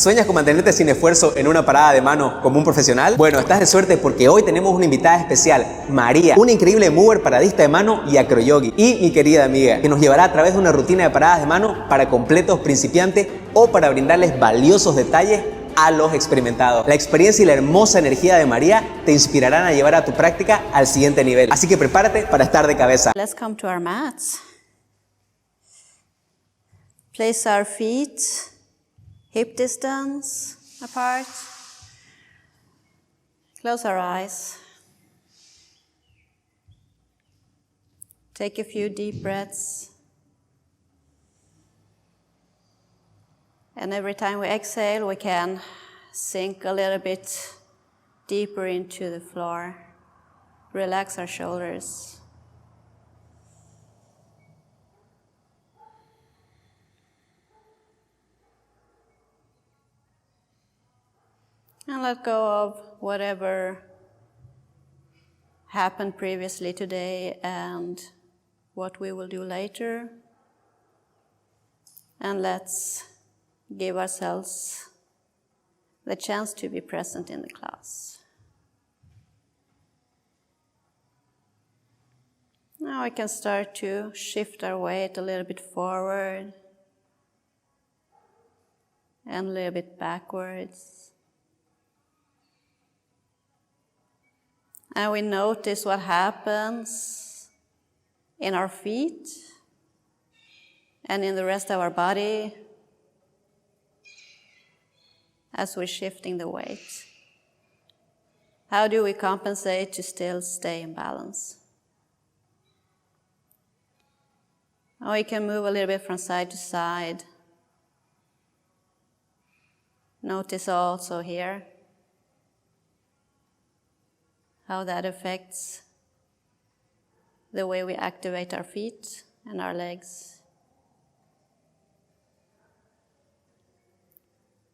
¿Sueñas con mantenerte sin esfuerzo en una parada de mano como un profesional? Bueno, estás de suerte porque hoy tenemos una invitada especial, María, una increíble mover paradista de mano y acroyogi, y mi querida amiga, que nos llevará a través de una rutina de paradas de mano para completos principiantes o para brindarles valiosos detalles a los experimentados. La experiencia y la hermosa energía de María te inspirarán a llevar a tu práctica al siguiente nivel. Así que prepárate para estar de cabeza. Let's come to our mats. Place our feet hip distance apart. Close our eyes. Take a few deep breaths. And every time we exhale, we can sink a little bit deeper into the floor. Relax our shoulders. And let go of whatever happened previously today and what we will do later. And let's give ourselves the chance to be present in the class. Now we can start to shift our weight a little bit forward and a little bit backwards. And we notice what happens in our feet and in the rest of our body as we're shifting the weight. How do we compensate to still stay in balance? We can move a little bit from side to side. Notice also here how that affects the way we activate our feet and our legs.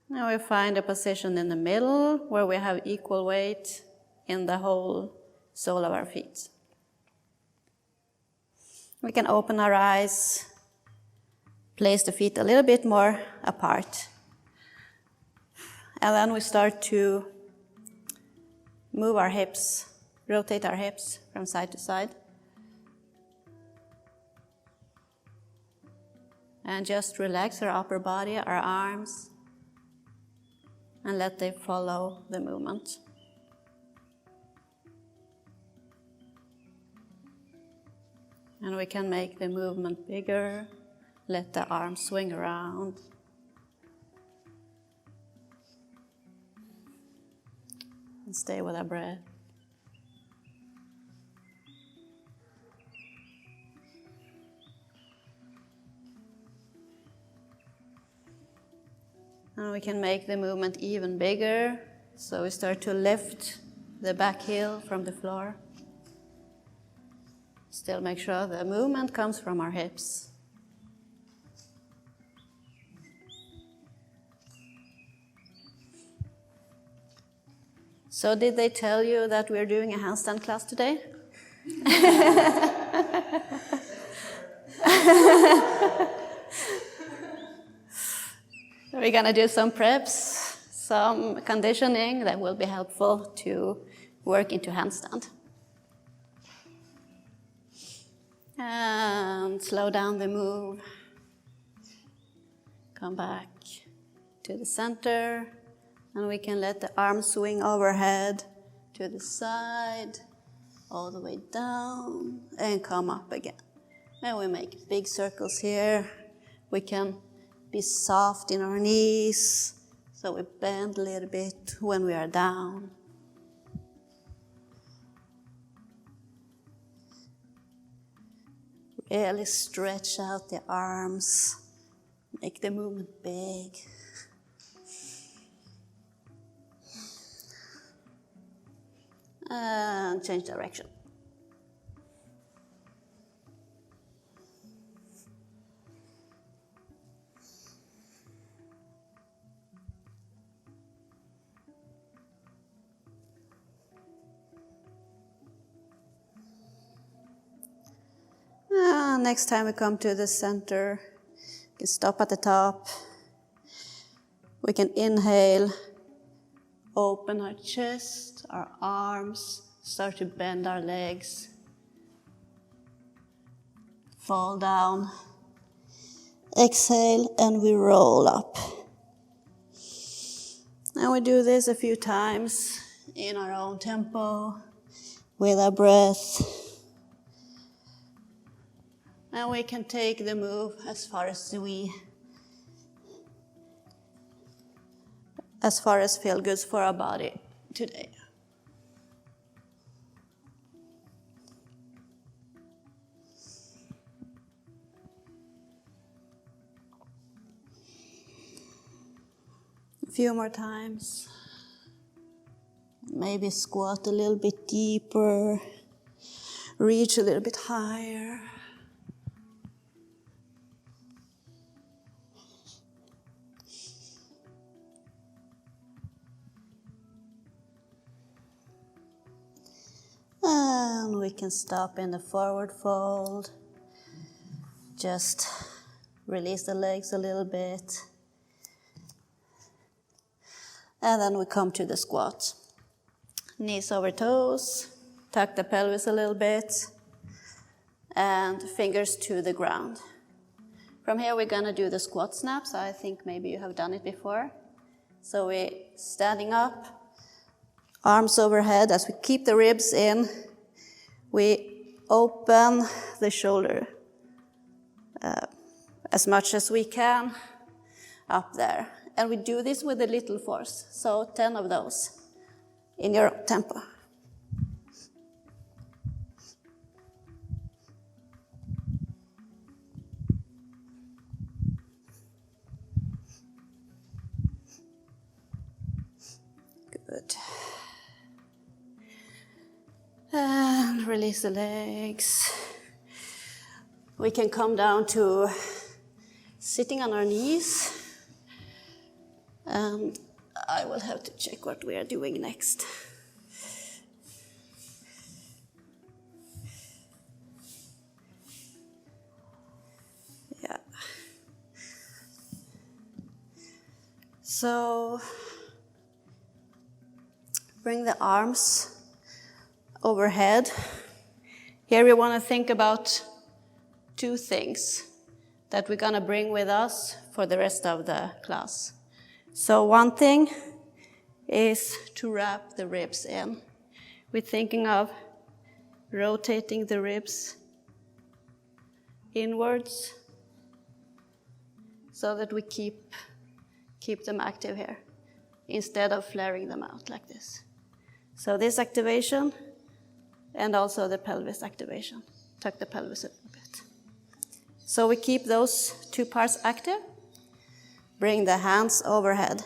Now we find a position in the middle where we have equal weight in the whole sole of our feet. We can open our eyes, place the feet a little bit more apart. And then we start to move our hips, rotate our hips from side to side. And just relax our upper body, our arms, and let them follow the movement. And we can make the movement bigger, let the arms swing around. And stay with our breath. And we can make the movement even bigger, so we start to lift the back heel from the floor. Still make sure the movement comes from our hips. So did they tell you that we're doing a handstand class today? We're going to do some preps, some conditioning that will be helpful to work into handstand. And slow down the move. Come back to the center. And we can let the arms swing overhead to the side, all the way down, and come up again. And we make big circles here. We can be soft in our knees, so we bend a little bit when we are down. Really stretch out the arms, make the movement big. And change direction. Next time we come to the center, we can stop at the top. We can inhale, open our chest, our arms, start to bend our legs, fall down. Exhale, and we roll up. And we do this a few times in our own tempo, with our breath. And we can take the move as far as feel good for our body today. A few more times. Maybe squat a little bit deeper, reach a little bit higher. And we can stop in the forward fold. Just release the legs a little bit. And then we come to the squat. Knees over toes, tuck the pelvis a little bit, and fingers to the ground. From here we're gonna do the squat snaps. I think maybe you have done it before. So we're standing up, arms overhead as we keep the ribs in. We open the shoulder as much as we can up there. And we do this with a little force, so 10 of those in your tempo. Good. And release the legs. We can come down to sitting on our knees. And I will have to check what we are doing next. Yeah. So, bring the arms overhead. Here we want to think about two things that we're going to bring with us for the rest of the class. So one thing is to wrap the ribs in. We're thinking of rotating the ribs inwards so that we keep them active here instead of flaring them out like this. So this activation and also the pelvis activation. Tuck the pelvis a little bit. So we keep those two parts active. Bring the hands overhead.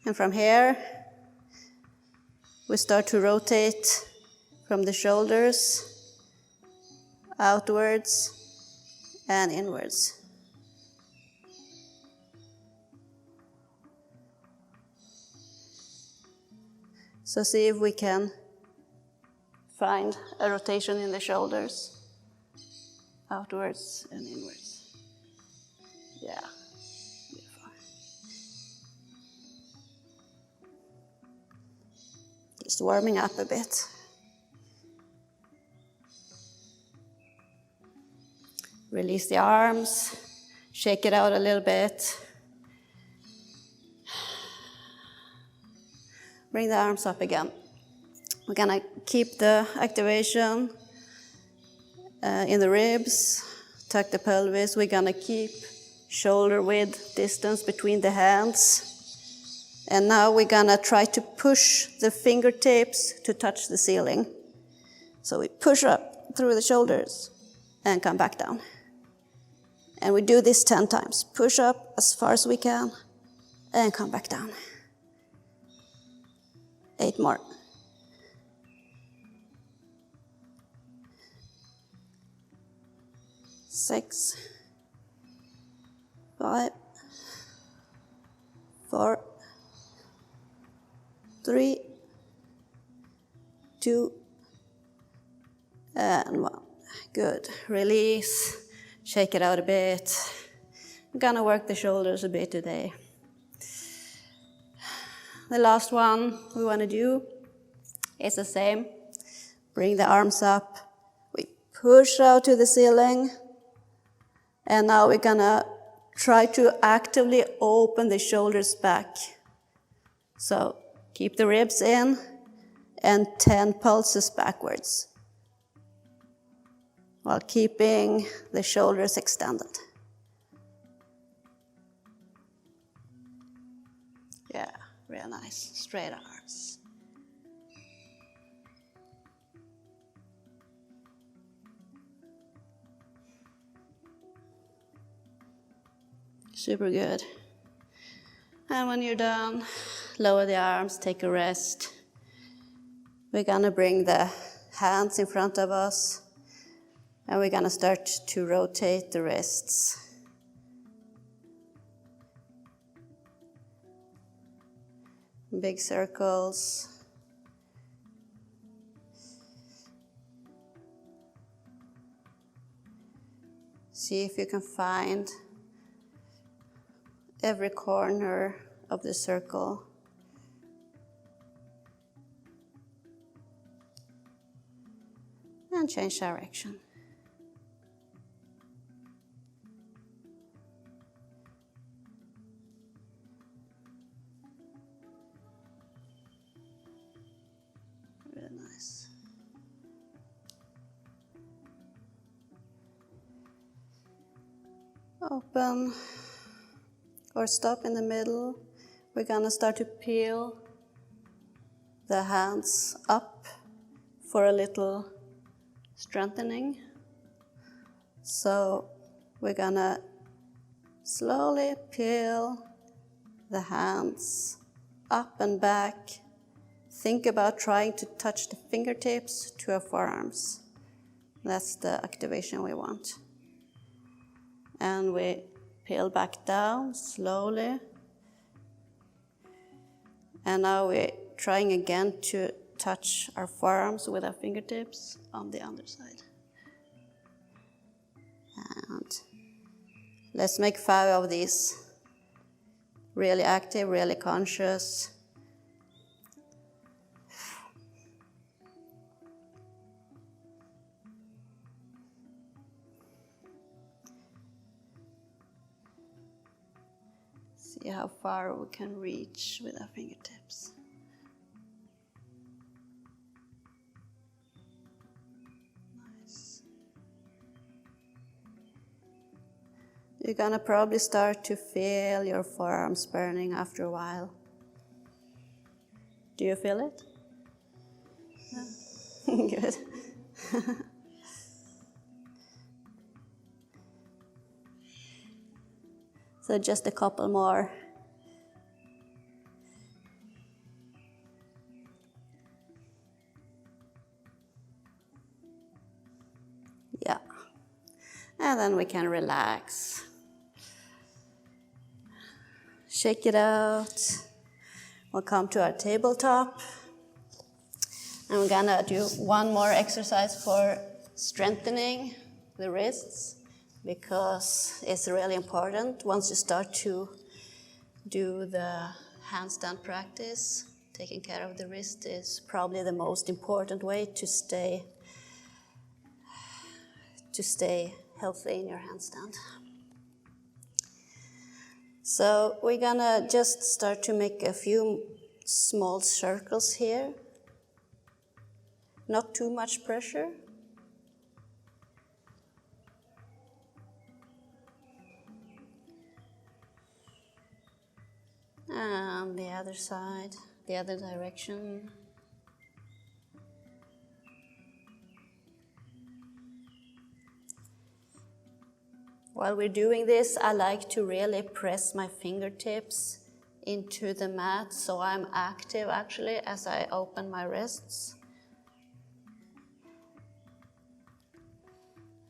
And from here, we start to rotate from the shoulders outwards and inwards. So see if we can find a rotation in the shoulders, outwards and inwards. Yeah. Just warming up a bit. Release the arms, shake it out a little bit. Bring the arms up again. We're gonna keep the activation in the ribs, tuck the pelvis. We're gonna keep shoulder width distance between the hands. And now we're gonna try to push the fingertips to touch the ceiling. So we push up through the shoulders and come back down. And we do this 10 times. Push up as far as we can and come back down. 8 more. 6, 5, 4, 3, 2, and 1. Good. Release. Shake it out a bit. I'm gonna work the shoulders a bit today. the last one we want to do is the same. Bring the arms up. We push out to the ceiling. And now we're going to try to actively open the shoulders back. So keep the ribs in and 10 pulses backwards while keeping the shoulders extended. Yeah, real nice. Straight arms. Super good. And when you're done, lower the arms, take a rest. We're gonna bring the hands in front of us, and we're gonna start to rotate the wrists. Big circles. See if you can find every corner of the circle. And change direction. Really nice. Open or stop in the middle. We're gonna start to peel the hands up for a little strengthening. So we're gonna slowly peel the hands up and back. Think about trying to touch the fingertips to our forearms. That's the activation we want. And we peel back down slowly. And now we're trying again to touch our forearms with our fingertips on the underside. And let's make 5 of these. Really active, really conscious. See how far we can reach with our fingertips. Nice. You're gonna probably start to feel your forearms burning after a while. Do you feel it? Yeah. Good. So just a couple more. Yeah. And then we can relax. Shake it out. We'll come to our tabletop. And we're gonna do one more exercise for strengthening the wrists, because it's really important. Once you start to do the handstand practice, taking care of the wrist is probably the most important way to stay healthy in your handstand. So we're gonna just start to make a few small circles here. Not too much pressure. And the other side, the other direction. While we're doing this, I like to really press my fingertips into the mat, so I'm active actually as I open my wrists.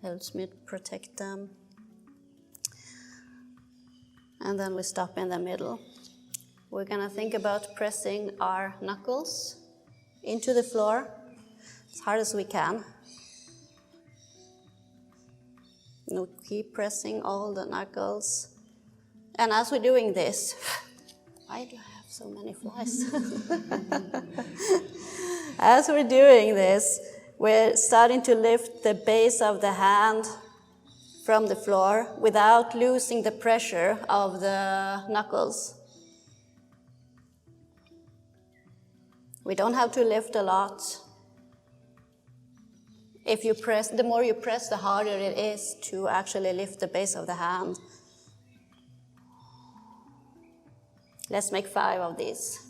Helps me protect them. And then we stop in the middle. We're gonna think about pressing our knuckles into the floor as hard as we can. We'll keep pressing all the knuckles. And as we're doing this, Why do I have so many flies? As we're doing this, we're starting to lift the base of the hand from the floor without losing the pressure of the knuckles. We don't have to lift a lot. If you press, the more you press, the harder it is to actually lift the base of the hand. Let's make 5 of these.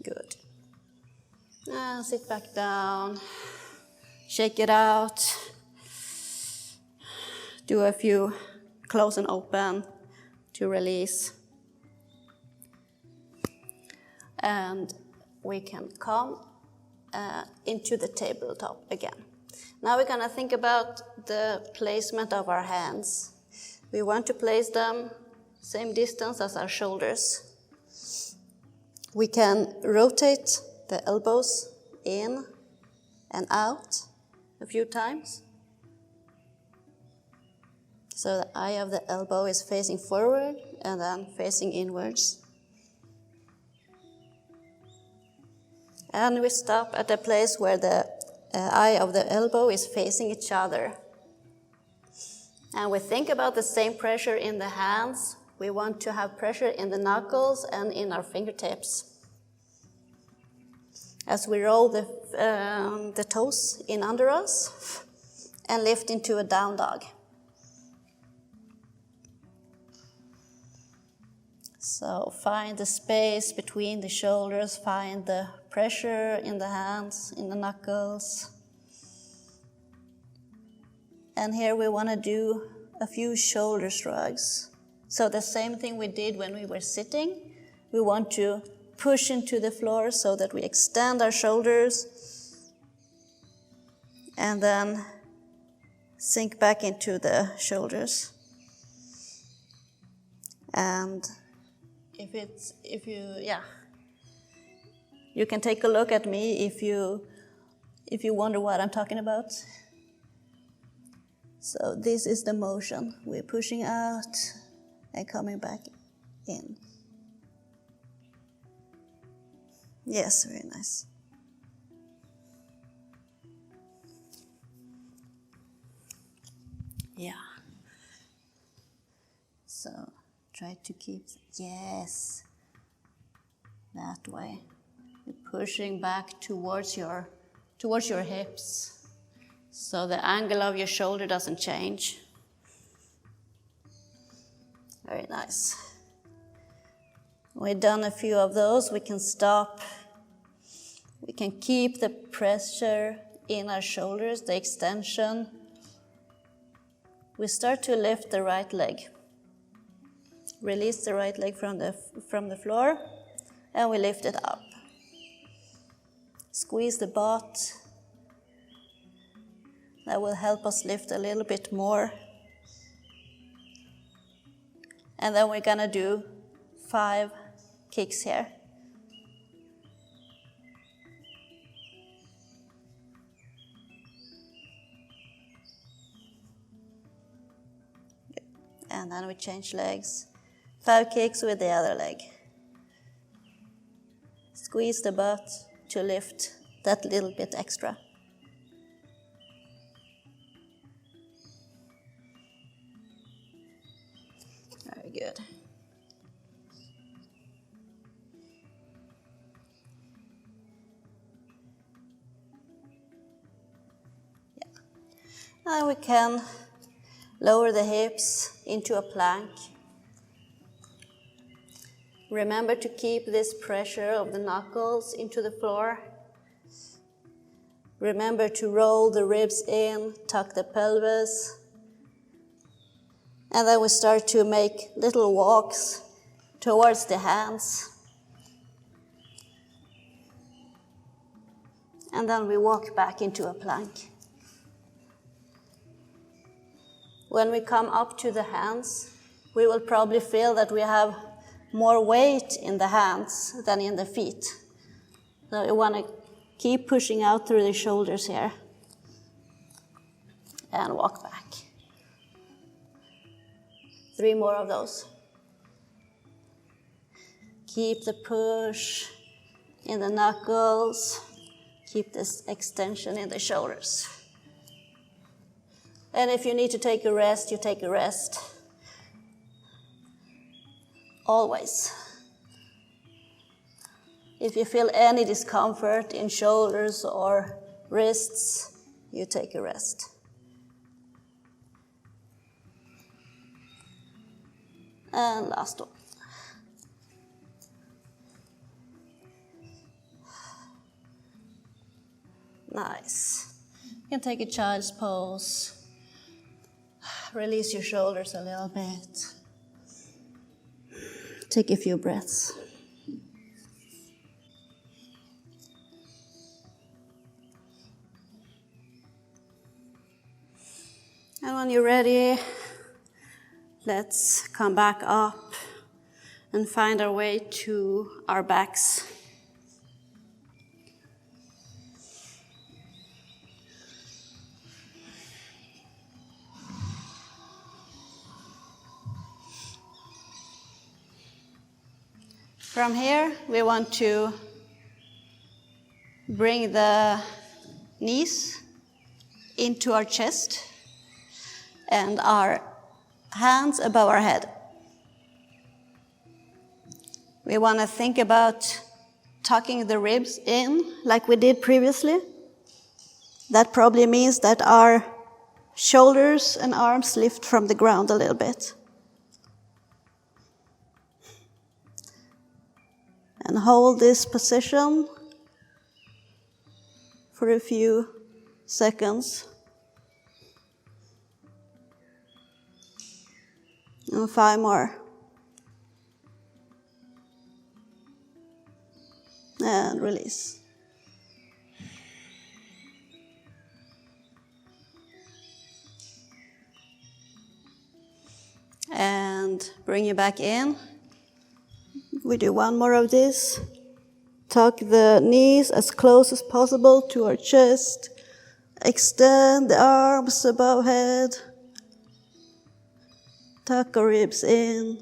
Good. Now sit back down. Shake it out. Do a few close and open to release. And we can come into the tabletop again. Now we're going to think about the placement of our hands. We want to place them same distance as our shoulders. We can rotate the elbows in and out a few times. So the eye of the elbow is facing forward and then facing inwards. And we stop at a place where the eye of the elbow is facing each other. And we think about the same pressure in the hands. We want to have pressure in the knuckles and in our fingertips. As we roll the toes in under us and lift into a down dog. So find the space between the shoulders, find the pressure in the hands, in the knuckles. And here we want to do a few shoulder shrugs. So the same thing we did when we were sitting, we want to push into the floor so that we extend our shoulders and then sink back into the shoulders. And you can take a look at me if you wonder what I'm talking about. So this is the motion. We're pushing out and coming back in. Yes, very nice. Yeah. So try to keep, yes, that way. You're pushing back towards your hips, so the angle of your shoulder doesn't change. Very nice. We've done a few of those. We can stop. We can keep the pressure in our shoulders, the extension. We start to lift the right leg. Release the right leg from the floor, and we lift it up. Squeeze the butt. That will help us lift a little bit more. And then we're gonna do 5 kicks here. And then we change legs. 5 kicks with the other leg. Squeeze the butt to lift that little bit extra. Very good. Yeah. Now we can lower the hips into a plank. Remember to keep this pressure of the knuckles into the floor. Remember to roll the ribs in, tuck the pelvis. And then we start to make little walks towards the hands. And then we walk back into a plank. When we come up to the hands, we will probably feel that we have more weight in the hands than in the feet. So you want to keep pushing out through the shoulders here. And walk back. 3 more of those. Keep the push in the knuckles. Keep this extension in the shoulders. And if you need to take a rest, you take a rest. Always. If you feel any discomfort in shoulders or wrists, you take a rest. And last one. Nice. You can take a child's pose. Release your shoulders a little bit. Take a few breaths. And when you're ready, let's come back up and find our way to our backs. From here, we want to bring the knees into our chest and our hands above our head. We want to think about tucking the ribs in like we did previously. That probably means that our shoulders and arms lift from the ground a little bit. And hold this position for a few seconds. And 5 more. And release. And bring you back in. We do 1 more of this. Tuck the knees as close as possible to our chest. Extend the arms above head. Tuck our ribs in.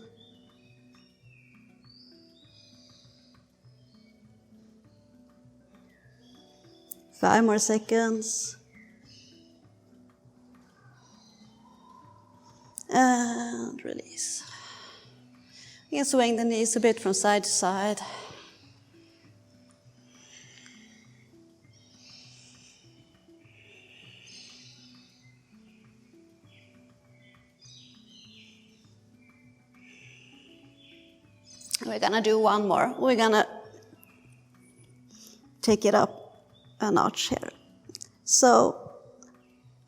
Five more seconds. And release. You can swing the knees a bit from side to side. We're going to do 1 more. We're going to take it up a notch here. So,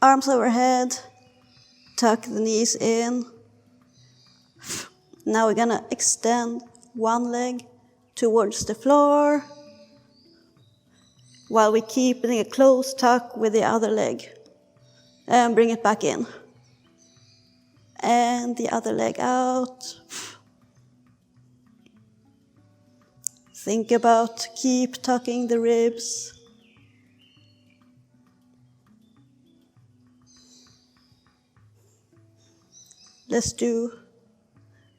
arms overhead, tuck the knees in. Now we're going to extend one leg towards the floor while we keep a close tuck with the other leg. And bring it back in. And the other leg out. Think about keep tucking the ribs. Let's do,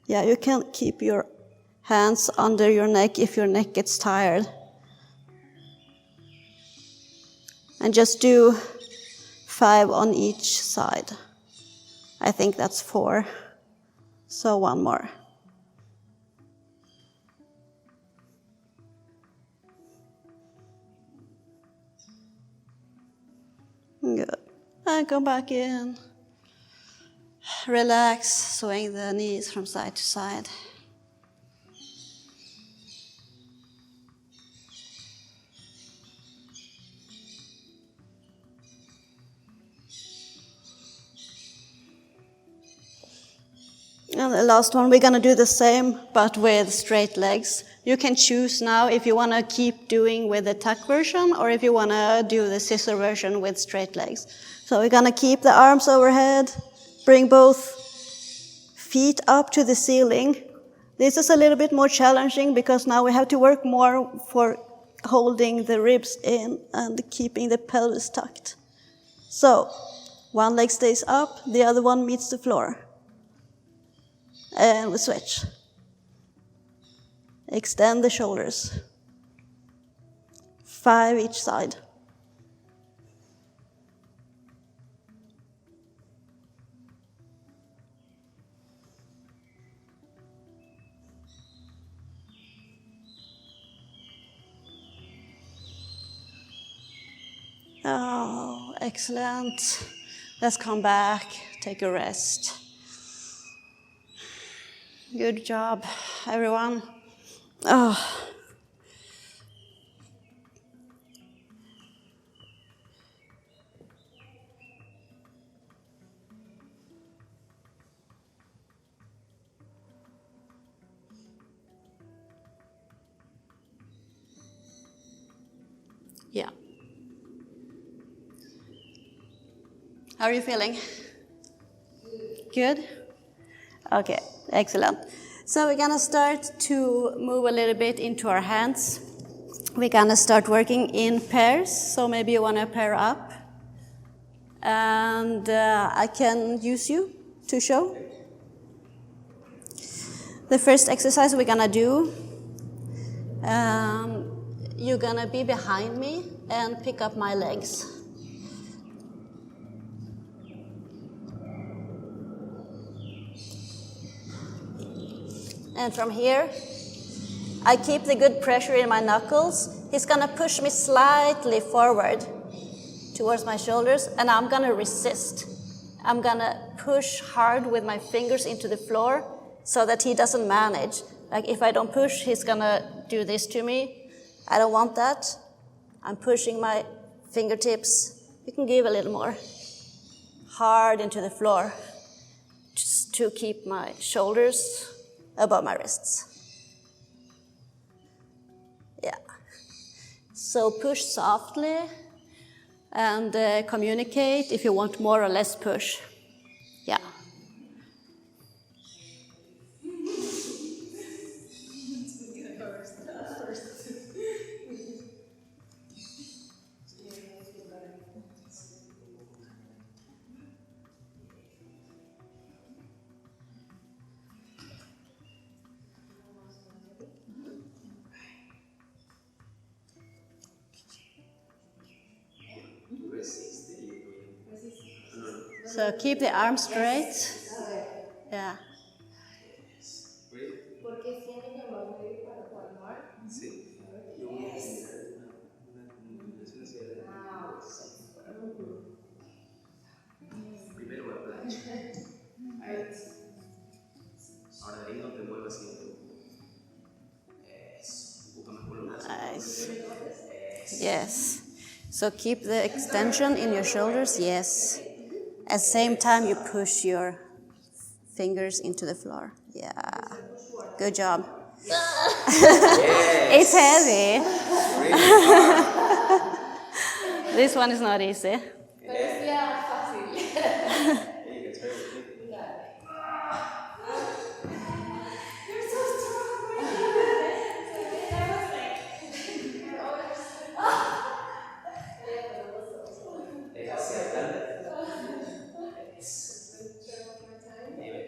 you can keep your hands under your neck if your neck gets tired. And just do 5 on each side. I think that's 4. So 1 more. Good. And come back in. Relax, swing the knees from side to side. And the last one, we're going to do the same, but with straight legs. You can choose now if you want to keep doing with the tuck version or if you want to do the scissor version with straight legs. So we're going to keep the arms overhead, bring both feet up to the ceiling. This is a little bit more challenging because now we have to work more for holding the ribs in and keeping the pelvis tucked. So, one leg stays up, the other one meets the floor. And we switch. Extend the shoulders. 5 each side. Oh, excellent. Let's come back, take a rest. Good job, everyone. Oh. Yeah. How are you feeling? Good? Okay, excellent. So we're gonna start to move a little bit into our hands. We're gonna start working in pairs, so maybe you wanna pair up. And I can use you to show. The first exercise we're gonna do, you're gonna be behind me and pick up my legs. And from here, I keep the good pressure in my knuckles. He's gonna push me slightly forward towards my shoulders, and I'm gonna resist. I'm gonna push hard with my fingers into the floor so that he doesn't manage. Like if I don't push, he's gonna do this to me. I don't want that. I'm pushing my fingertips. You can give a little more. Hard into the floor, just to keep my shoulders above my wrists. Yeah. So push softly and communicate if you want more or less push. Yeah. So keep the arms straight. Yeah. Primero va a plancha. Ahora de ahí no te muevas y no te muevas. Eso. Un poco más con los brazos. Nice. Yes. So keep the extension in your shoulders. Yes. At the same time, you push your fingers into the floor. Yeah. Good job. It's heavy. This one is not easy.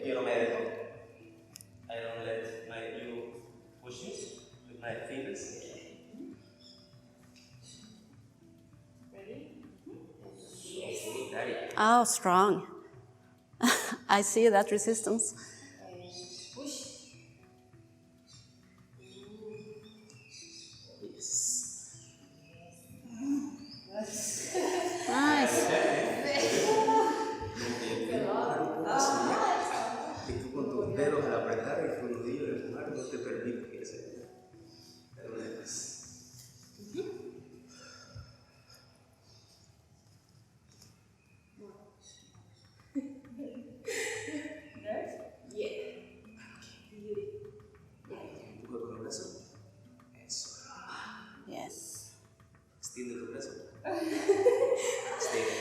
Yo no me dejo. I don't let you push me with my fingers. Ready? Oh, strong. I see that resistance. Push. Nice. Y tú con tus dedos al apretar y con los dedos al empujar no te permite que se vea. Pero una vez. Empuja con el brazo. Eso. Yes. Extiende tu brazo. Extiende.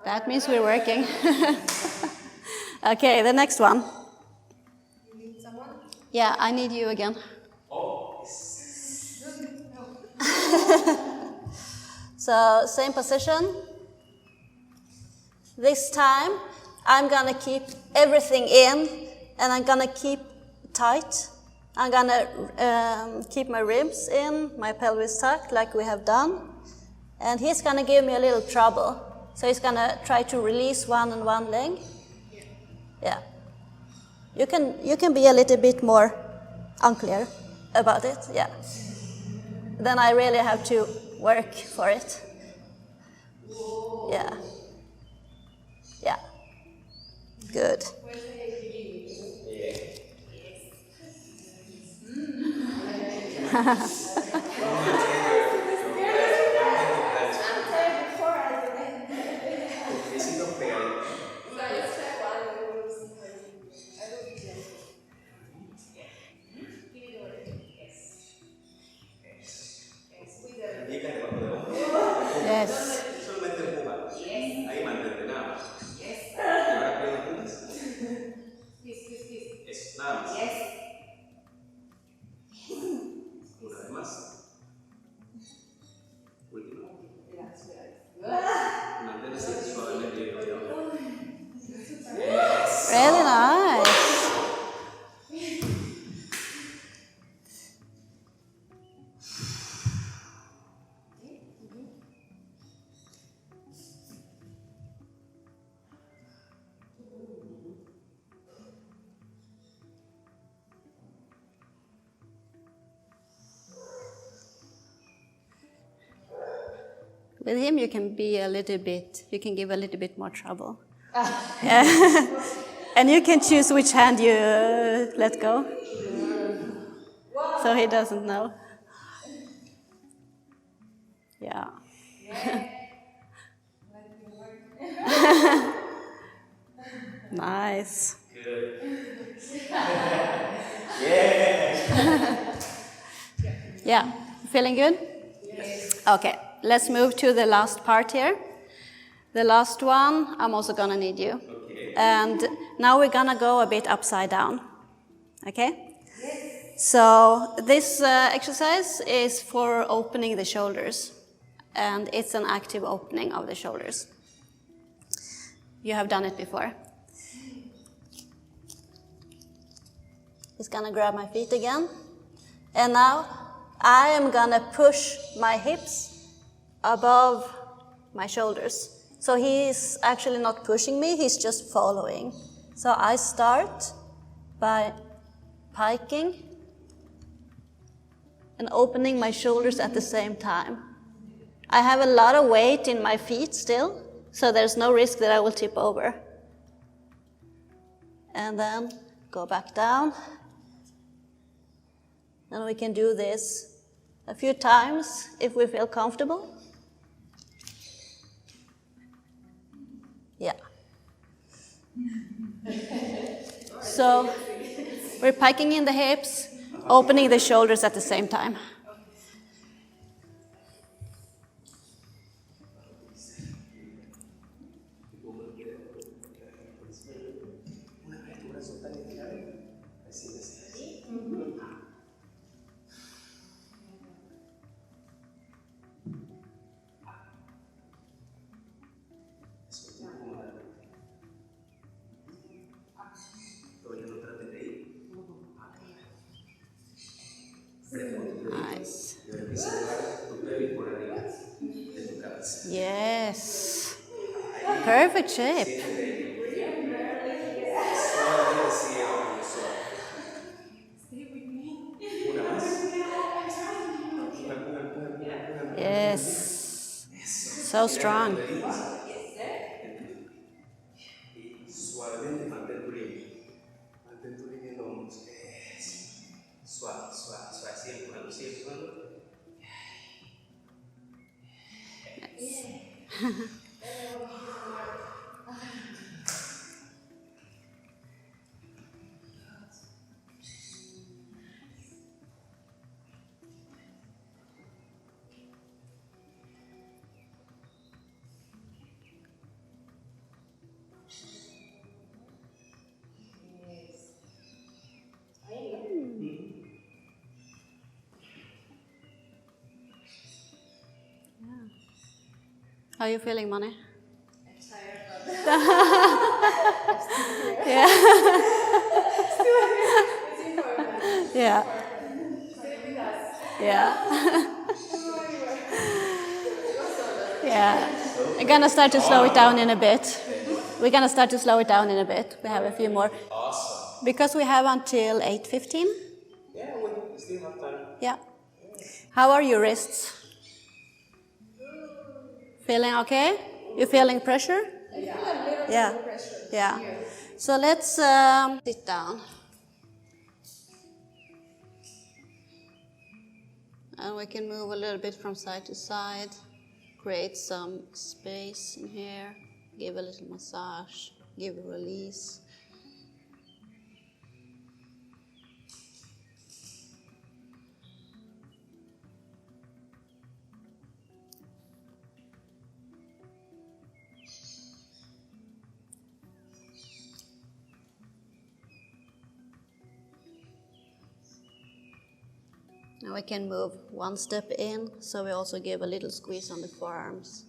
That means we're working. Okay, the next one. You need someone? Yeah, I need you again. So, same position. This time, I'm gonna keep everything in, and I'm gonna keep tight. I'm gonna keep my ribs in, my pelvis tucked, like we have done. And he's gonna give me a little trouble. So he's gonna try to release one and one leg. Yeah. You can be a little bit more unclear about it, yeah. Then I really have to work for it. Yeah. Yeah. Good. Yes. Solamente empuja. Ahí mantente, nada más. Y ahora piernas juntas. Eso, nada más. Una vez más. Última. Mantén así suavemente y Really nice. With him, you can give a little bit more trouble. And you can choose which hand you let go. So he doesn't know. Yeah. Nice. Good. Yeah. Feeling good? Yes. Okay. Let's move to the last part here. The last one, I'm also gonna need you. Okay. And now we're gonna go a bit upside down. Okay? Yes. So this exercise is for opening the shoulders. And it's an active opening of the shoulders. You have done it before. Just gonna grab my feet again. And now I am gonna push my hips above my shoulders. So he's actually not pushing me, he's just following. So I start by piking and opening my shoulders at the same time. I have a lot of weight in my feet still, so there's no risk that I will tip over. And then go back down. And we can do this a few times if we feel comfortable. Yeah. So we're piking in the hips, opening the shoulders at the same time. Nice. Yes. Perfect shape. Yes. So strong. Suavemente mantén tu línea. Mantén tu línea en los hombros. Suave, suave, suave. Sigue empujando, sigue empujando. How are you feeling, Mani? I'm tired, but Yeah. it's important. Yeah. Stay with us. Yeah. Yeah. We're gonna start to slow it down in a bit. We're gonna start to slow it down in a bit. We have a few more. Awesome. Because we have until 8:15. Yeah, we still have time. Yeah. How are your wrists? Feeling okay? You feeling pressure? I feel a little Yeah. bit of pressure. Yeah. Here. So let's sit down. And we can move a little bit from side to side. Create some space in here. Give a little massage. Give a release. Now we can move one step in, so we also give a little squeeze on the forearms.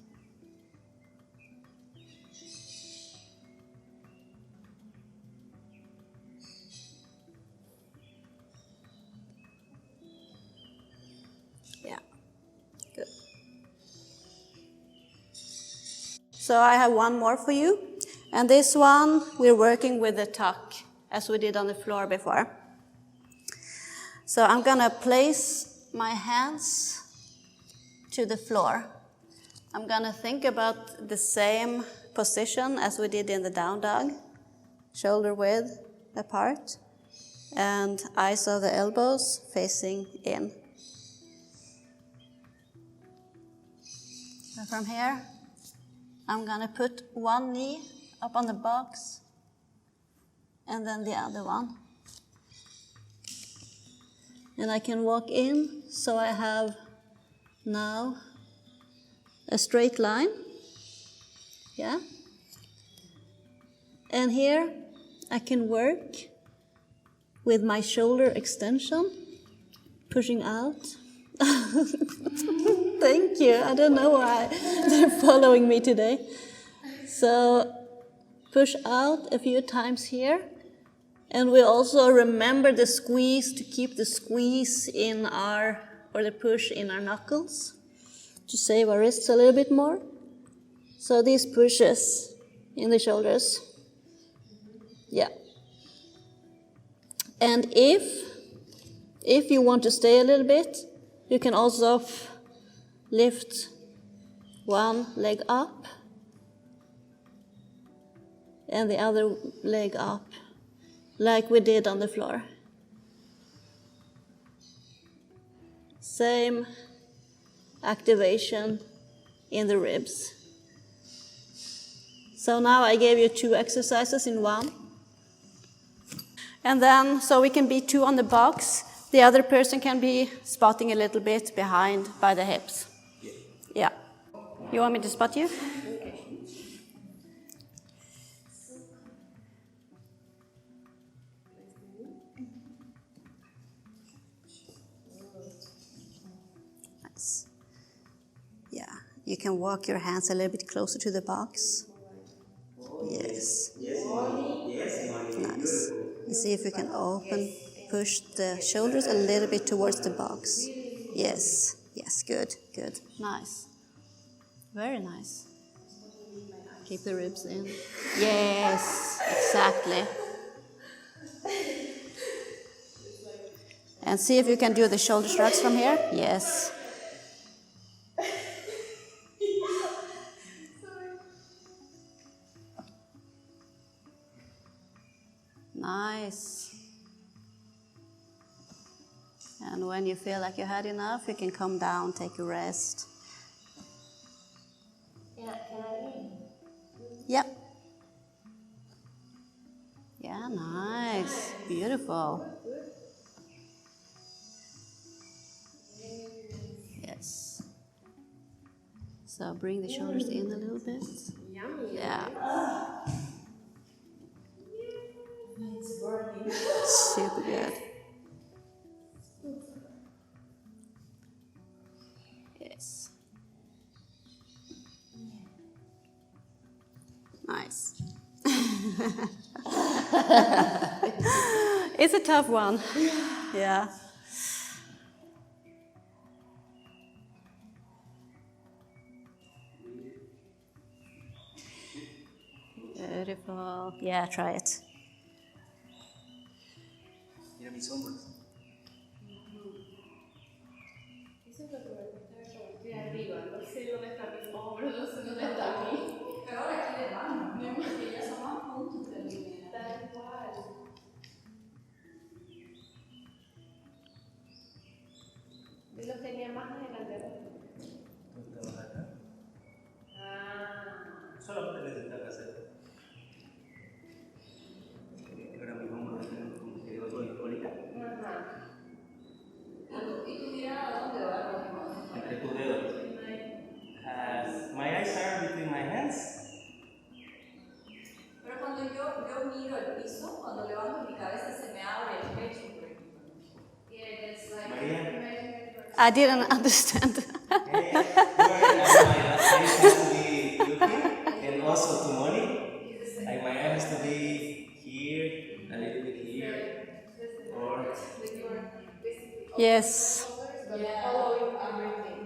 Yeah, good. So I have one more for you, and this one we're working with the tuck, as we did on the floor before. So I'm gonna place my hands to the floor. I'm gonna think about the same position as we did in the down dog, shoulder width apart, and eyes of the elbows facing in. And from here, I'm gonna put one knee up on the box, and then the other one. And I can walk in, so I have now a straight line, yeah? And here I can work with my shoulder extension, pushing out. Thank you, I don't know why they're following me today. So push out a few times here. And we also remember the squeeze, to keep the squeeze in our, or the push in our knuckles, to save our wrists a little bit more. So these pushes in the shoulders. Yeah. And if you want to stay a little bit, you can also lift one leg up and the other leg up, like we did on the floor. Same activation in the ribs. So now I gave you 2 exercises in one. And then, so we can be 2 on the box. The other person can be spotting a little bit behind by the hips. Yeah. You want me to spot you? Nice. Yeah. You can walk your hands a little bit closer to the box. Yes. Nice. And see if you can push the shoulders a little bit towards the box. Yes. Yes, good, good. Nice. Very nice. Keep the ribs in. Yes, exactly. And see if you can do the shoulder shrugs from here. Yes. Nice. And when you feel like you had enough, you can come down, take a rest. Can I Yep. Yeah, nice. Beautiful. Yes. So bring the shoulders in a little bit. Yummy. Yeah. It's working. Super good. Yes. Nice. It's a tough one. Yeah. Beautiful. Yeah, try it. Mira mis hombros. Eso es lo que me gusta ver cuando estoy arriba. No sé dónde está mi hombro, no sé dónde está mi. Pero ahora aquí de mano, ¿no? Porque ya son más puntos que eliminan. Tal cual. Yo los tenía más adelante. Ah. Solamente necesitas hacer. Ahora mis hombros tienen como que otro icónica. Ajá. ¿Y tu mirada dónde va? Entre tus dedos. My eyes are between my hands. Pero cuando yo miro el piso, cuando levanto mi cabeza se me abre el pecho. Yeah, it's like Maria? I didn't understand. My eyes has to be looking, and also to money. Like my eye has to be here, a little bit here, or Yes. following everything.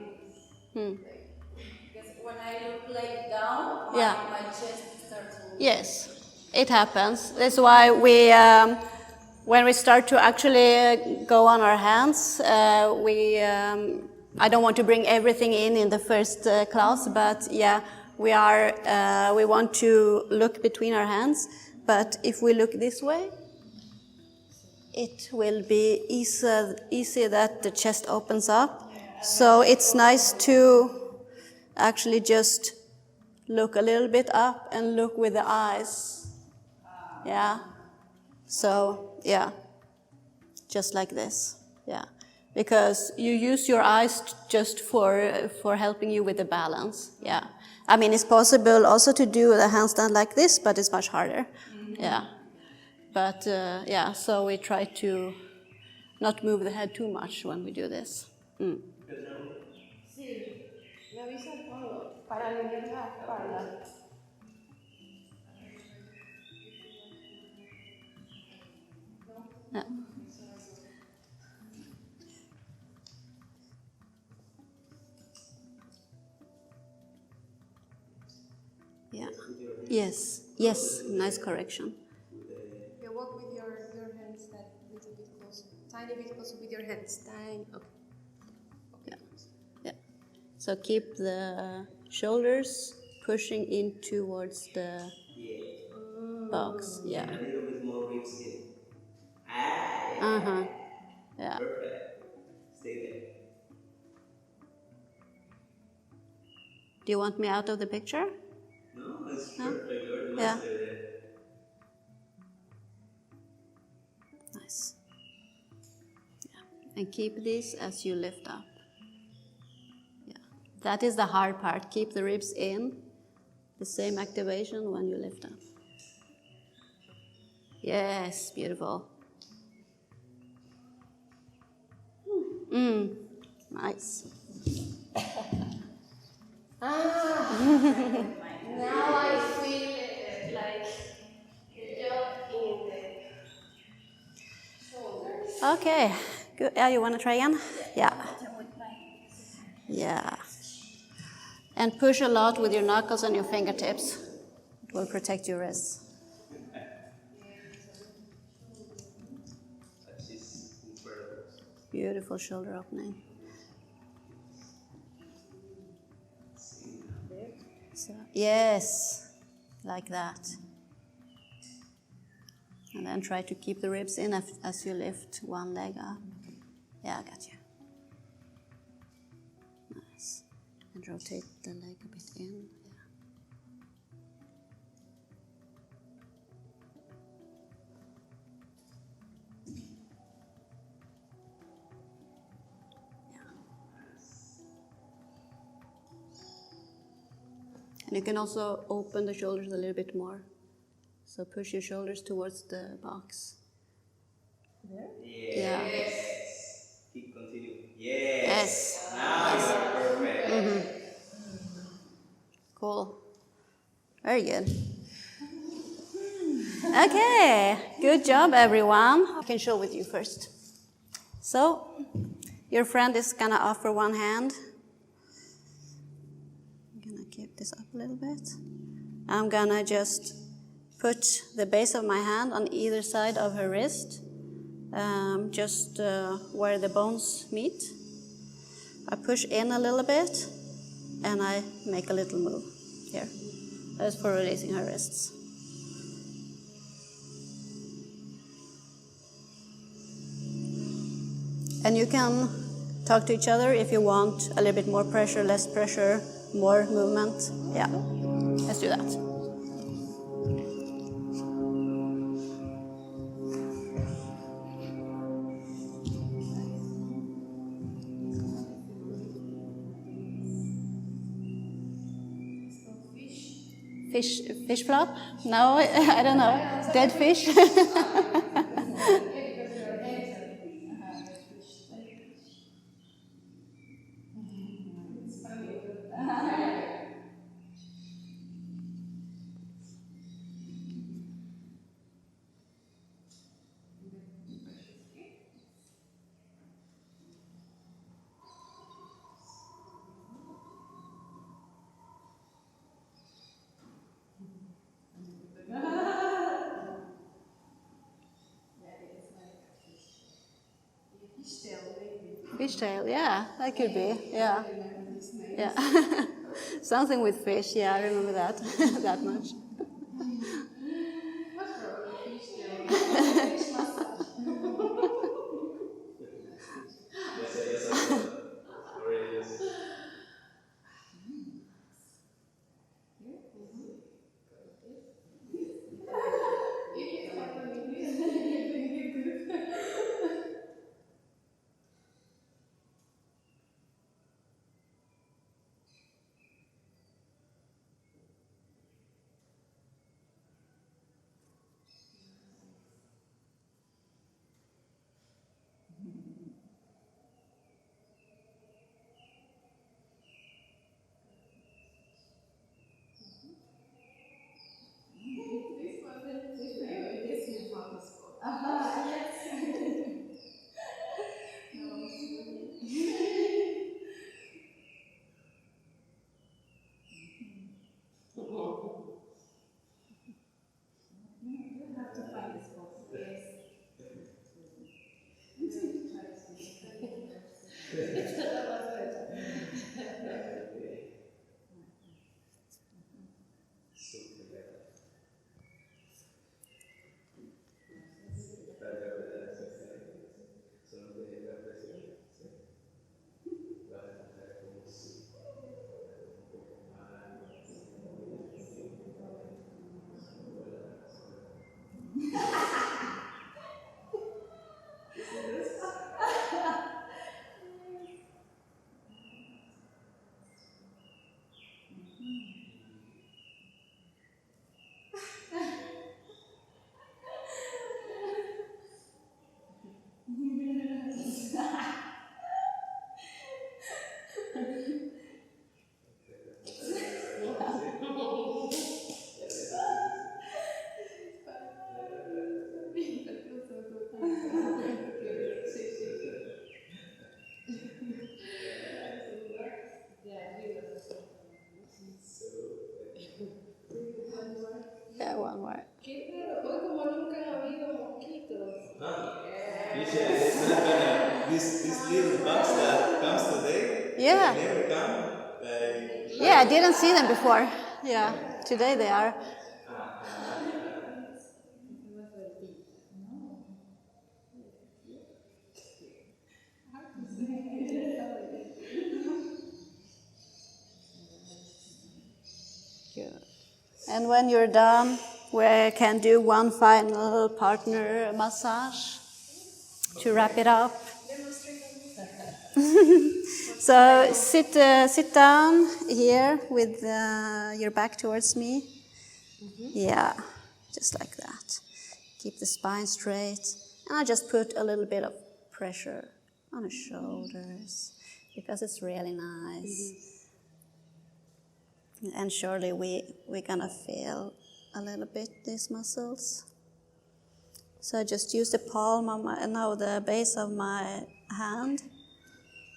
Because when I look like down, Yeah. my chest starts moving. Yes, it happens. That's why we, when we start to actually go on our hands, I don't want to bring everything in the first class, but yeah, we want to look between our hands. But if we look this way, it will be easy that the chest opens up. So it's nice to actually just look a little bit up and look with the eyes. Yeah. So, yeah. Just like this. Yeah. Because you use your eyes just for helping you with the balance. Yeah. I mean, it's possible also to do the handstand like this, but it's much harder. Yeah. But, yeah, so we try to not move the head too much when we do this. Sí, me avisa todo para alinear la espalda. Yeah. Yeah. Yes. Yes. Nice correction. You walk with your hands that little bit closer. Tiny bit closer with your hands. Tiny. Okay. Yeah. Yeah. So keep the shoulders pushing in towards the box. Yeah. a little bit more ribs in. Uh-huh. Yeah. Perfect. Stay there. Do you want me out of the picture? No, it's perfect. You're the Yeah. master there. Nice. Yeah. And keep this as you lift up. Yeah. That is the hard part. Keep the ribs in. The same activation when you lift up. Yes, beautiful. Nice. Now I feel like job in the shoulders. Okay. Good. Yeah, you want to try again? Yeah. Yeah. And push a lot with your knuckles and your fingertips. It will protect your wrists. She's incredible. Beautiful shoulder opening. So, yes, like that. And then try to keep the ribs in as you lift one leg up. Yeah, I got you. Nice. And rotate the leg a bit in. And you can also open the shoulders a little bit more. So push your shoulders towards the box. There? Yeah. Yes. Keep continuing. Yes. Yes. Now you are perfect. Cool. Very good. Okay, good job, everyone. I can show with you first. So, your friend is gonna offer one hand. I'm gonna keep this up a little bit. I'm gonna just put the base of my hand on either side of her wrist, just where the bones meet. I push in a little bit, and I make a little move here. That's for releasing her wrists. And you can talk to each other if you want a little bit more pressure, less pressure, more movement. Yeah, let's do that. Fish flop? No, I don't know. Dead fish? Fishtail, yeah, that could be, yeah. Yeah. Something with fish, yeah, I remember that, that much. Yeah, one more. Qué raro, hoy como nunca ha habido mosquitos. Usually it's not gonna this little bugs that comes today. Yeah. They never come. Yeah, I didn't see them before. Yeah, today they are. Good. And when you're done, we can do one final partner massage to wrap it up. So sit down here with your back towards me. Yeah, just like that. Keep the spine straight. And I just put a little bit of pressure on the shoulders because it's really nice. And surely we're gonna feel a little bit these muscles. So I just use the palm of the base of my hand,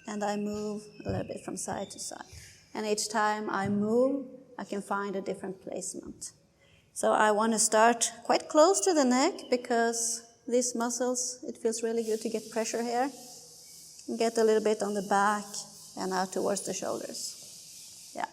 and I move a little bit from side to side. And each time I move, I can find a different placement. So I want to start quite close to the neck because these muscles, it feels really good to get pressure here. Get a little bit on the back and out towards the shoulders. Yeah.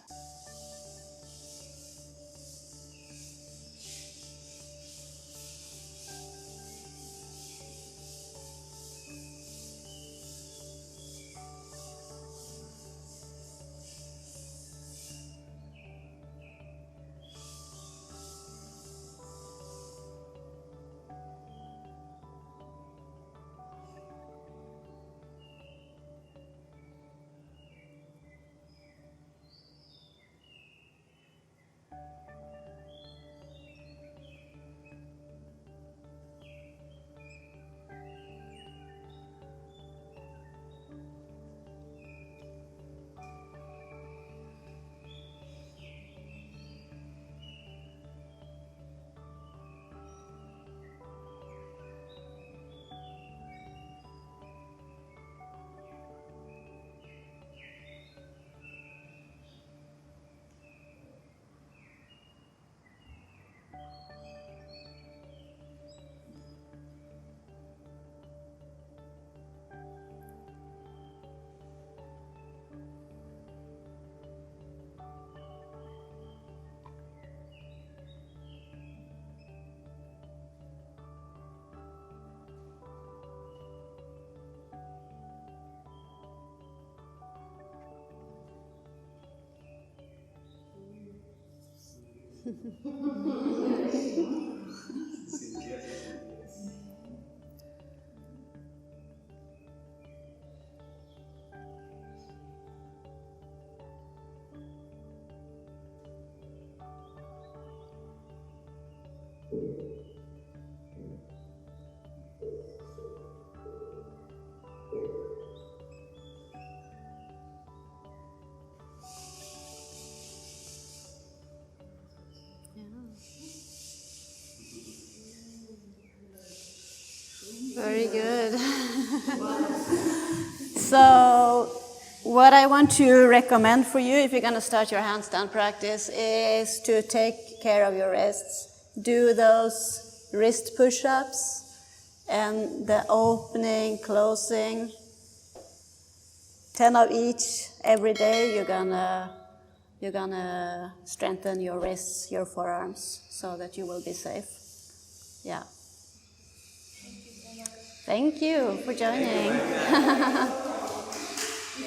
Very good. So what I want to recommend for you if you're going to start your handstand practice is to take care of your wrists. Do those wrist push-ups and the opening, closing. 10 of each every day. You're gonna strengthen your wrists, your forearms, so that you will be safe. Yeah. Thank you for joining.